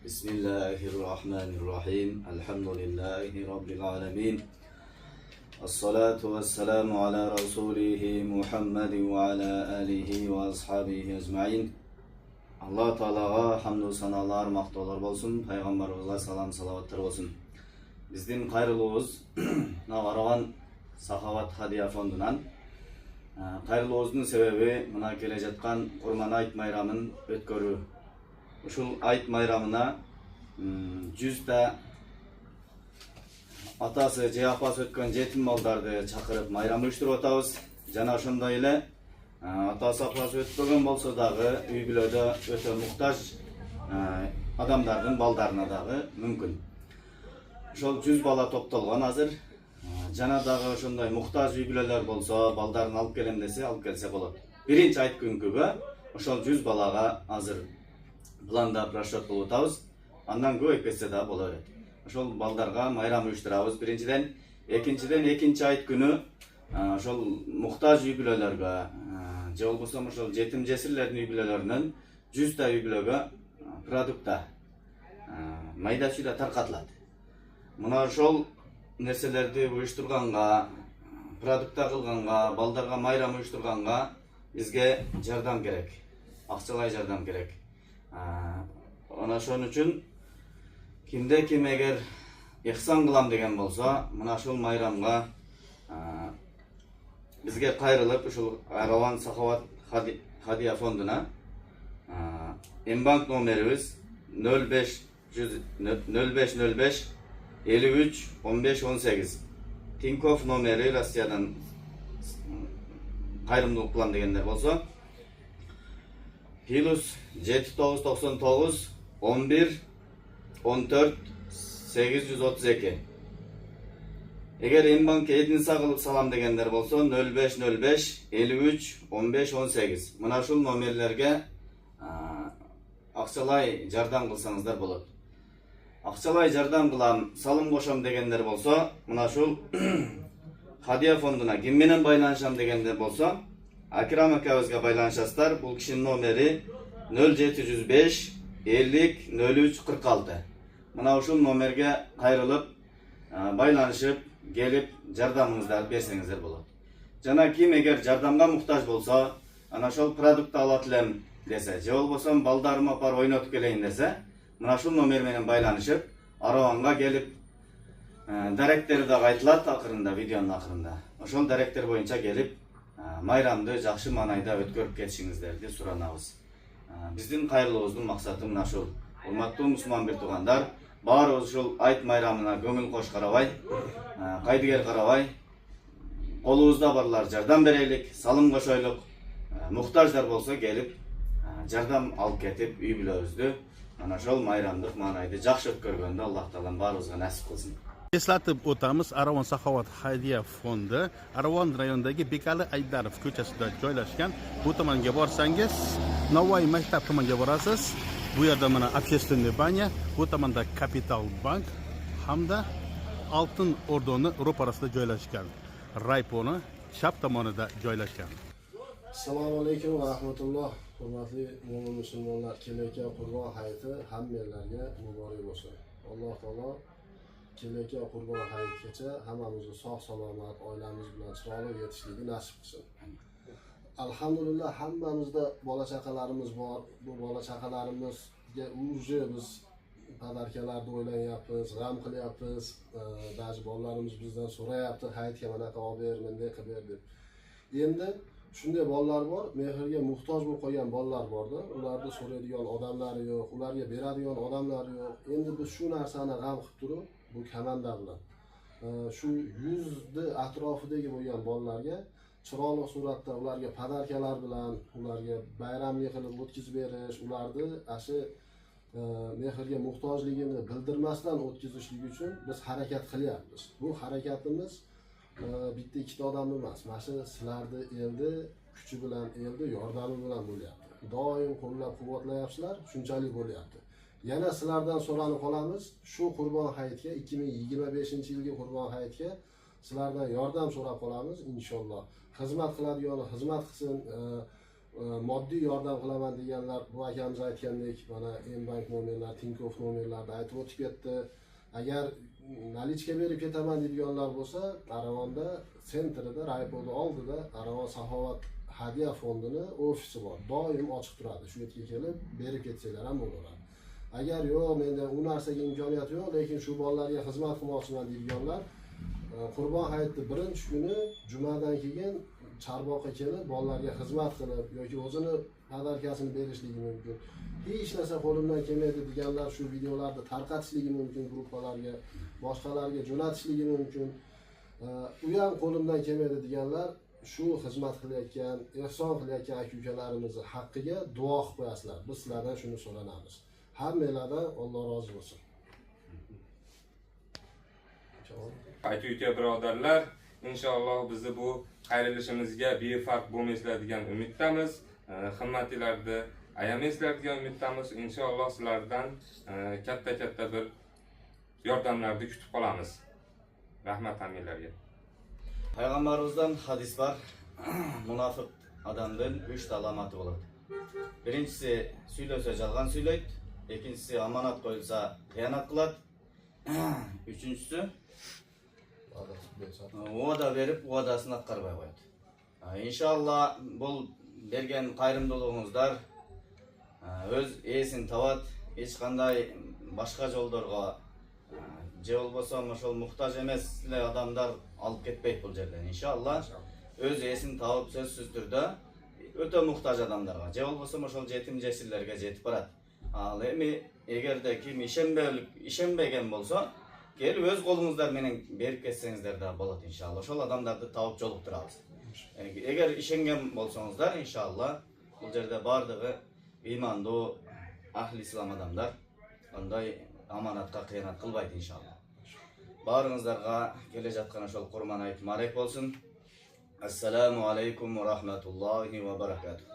Bismillahirrahmanirrahim. Elhamdülillahi Rabbil alemin. As-salatu vesselamu ala Rasulihi Muhammedin ve ala alihi ve ashabihi ecmain. Allah Teala'ga hamdu sanalar, maqtovlar bolsun. Peygamberimizge salam salavatlar bolsun. Bizdin kayrılıbız Navaragan Sahavat Hadiya Fondunan. Kayrılıbыздың sebebi mına kele жатқан Kurban Ayt Mayramın ötkörü. Ушул Ayt Mayramına 100 ta атасы же апасы өткөн жетим балдарды чакырып майрам уюштуруп атабыз. Жана ошондой эле атасы апасы өтпөгөн болсо дагы үй бүлөдө өтө муктаж адамдардын балдарына дагы мүмкүн. Ошол 100 бала топтолгон азыр. Жана дагы ошондой муктаж үй бүлөлөр болсо, балдарын алып келем десе, алып келсе болот. Биринчи айт күнгүгө ошол 100 балага азыр пландап расчет кылып атабыз. Андан көбөйүп кетсе да боло берет. Ошол балдарга майрам уюштурабыз биринчиден. Экинчи айт күнү ошол муктаж үй бүлөлөргө же болбосо ошол жетим жесирлердин үй бүлөлөрүнөн 100 та үй бүлөгө продукта майда чүйдө таркатылат. Мына ошол нерселерди уюштурганга, продукта кылганга, балдарга майрам уюштурганга бизге жардам керек. Акчалай жардам керек. Ana ошон үчүн кимде ким эгер ихсан кылам деген болсо, мына ушул майрамга бизге кайрылып, ушул Араван Сахават Хадия фондуна Мбанк номерибиз 0505 53 15 18. Тинькофф номери Россиядан кайрымдуулук кылам дегендер болсо +7999 11 14 832. Эгер Мбанк эдинса кылып салам дегендер болсо 0505 53 15 18. Мына ушул номерлерге акчалай жардам кылсаңыздар болот. Акчалай жардам кылам, салым кошом дегендер болсо, мына ушул Хадия фондуна ким менен байланышам дегендер болсо, Акирам акабызга байланышасыздар. Бул кишинин номери 0705 50 03 46. Мына ушул номерге кайрылып, байланышып, келип жардамыңыздарды берсеңиздер болот. Жана ким эгер жардамга муктаж болсо, ана ошол продукт алат элем десе, же болбосо балдарымы апарып ойнотуп келейин десе, мына ушул номер менен байланышып, Араванга келип, даректери да айтылат акырында, видеонун акырында. Ошол даректер боюнча келип, майрамды жакшы маанайда өткөрүп кетишиңиздерди суранабыз. Биздин кайрылуубуздун максаты мына ушул. Урматтуу мусулман бир туугандар, баарыбыз ушул Айт майрамына көңүл кош карабай, кайдыгер карабай, колубузда барлар жардам берелик, салым кошойлук, муктаждар болсо келип, жардам алып кетип, үй бүлөбүздү ana ошол майрамдык маанайды жакшы өткөргөндө Аллах Таалам баарыбызга насип кылсын. Eslatib o'tamiz, Араван Saxovat Hadiya fondi Араван rayonidagi Bekali Aydarov ko'chasida joylashgan. Bu tomonga borsangiz, Navoiy maktab tomoniga borasiz. Bu yerda mana общественный banya, bu tomonda Kapital bank hamda Oltin O'rdoni ro'parasida joylashgan. Rayponi chap tomonida joylashgan. Assalomu alaykum va rahmatulloh. Hurmatli mo'min musulmonlar, kelayotgan Qurbon hayiti hammalarga muborak bo'lsin. Alloh taolo kelayotgan Qurbon hayitigacha hammamizni sog' salomat, oilamiz bilan chiroyli yetishlikni nasib qilsin. Alhamdulillah hammamizda bola chaqalarimiz bor. Bu bola chaqalarimizga uje biz padarkalarni o'ylanyapmiz, g'am qilyapmiz. Ba'zi bolalarimiz bizdan so'rayapti, hayitga manaqa olib ber, bunday qilib ber deb. Endi shunday bolalar bor, mehrga muhtoj bo'lib qolgan bolalar borda, ularni so'raydigan odamlari yo'q, ularga beradigan odamlari yo'q. Endi biz shu narsani g'am qilib turib, bu komanda bilan shu 100 atrofidagi bo'lgan bolalarga chiroyli suratda ularga padarkalar bilan, ularga bayramga qilib o'tkazib berish, ularni ashu mehrga muhtojligini bildirmasdan o'tkazishlik uchun biz harakat qilyapmiz. Bu harakatimiz bitta ikkita odam emas, mana shu sizlarni elni kuchi bilan, elni yordami bilan bo'lyapti. Doim qo'llab-quvvatlayapsizlar, shunchalik bo'lyapti. Yana sizlardan so'ralib qolamiz, shu Qurbon hayitiga 2025-yilgi Qurbon hayitiga sizlardan yordam so'rab qolamiz inshaalloh. Xizmat qiladigan xizmat qilsin, moddiy yordam qilaman deganlar, bu akamiz aytgandek, mana M-Bank nomerlar, Tinkoff nomerlarni aytib o'tib ketdi. Agar nalichka berib ketaman deydiganlar bo'lsa, Aravonda sentrida, raypolni oldida Aravon Saxovat hadiya fondini ofisi bor. Doim ochiq turadi. Shu yerga kelib berib ketsanglar ham bo'laveradi. Agar yo'q, menda u narsaga imkoniyat yo'q, lekin shu bolalarga xizmat qilmoqchiman deydiganlar, Qurbon hayiti birinchi kuni jumadan keyin Charboqqa kelib bolalarga xizmat qilib yoki o'zini podarkasini berishligi mumkin. Hech narsa qo'limdan kelmaydi deganlar shu videolarni tarqatishligi mumkin, gruppalarga, boshqalarga jo'natishligi mumkin. U ham qo'limdan kelmaydi deganlar shu xizmat qilayotgan, ehson qilayotgan aka-ukalarimizni haqqiga duo qilib qo'yasizlar. Biz sizlardan shuni so'raymiz. Hammalardan Alloh rozi bo'lsin. Aka-uka birodarlar, inshaalloh bizni bu qayrilishimizga befarq bo'lmaysizlar degan umiddamiz. Himmatinglarni ayamaysizlar degan umiddamiz. Inshaalloh sizlardan katta bir yordamlarni kutib qolamiz. Rahmat hammalarga. Payg'ambarimizdan hadis bor. Munofiq odamdan 3 ta alomati bo'ladi. Birinchisi söylese yolg'on söylaydi, ikkinchisi omonat qo'yilsa xiyonat qiladi, uchinchisi va'da berib va'dasini atqarmay qo'yadi. Inshaalloh bu bergan qayrimdiliginizlar o'z esin tavat, hech qanday boshqa yo'llarga je bo'lsa o'sha muhtoj emas odamlar olib ketmaydi bu yerdan. Inshaalloh o'z esin tavib so'zsiz turda o'ta muhtoj odamlarga, je bo'lsa o'sha yetim jesirlarga yetib boradi. Agarda kim ishonmagan bo'lsa, kelib o'z qo'lingizlar meni berib ketsangizlar da bo'ladi inshaalloh. O'sha odamlarni tavib joliqtiramiz. Agar ishongan bo'lsangizlar inshaalloh bu yerda bordigi iymonli ahli islom odamlar bunday omonatga xiyonat qilmaydi inshaalloh. Baringizlarga kelajatgan o'sha Qurban hayiti muborak bo'lsin. Assalomu alaykum va rahmatullohi va barakatuh.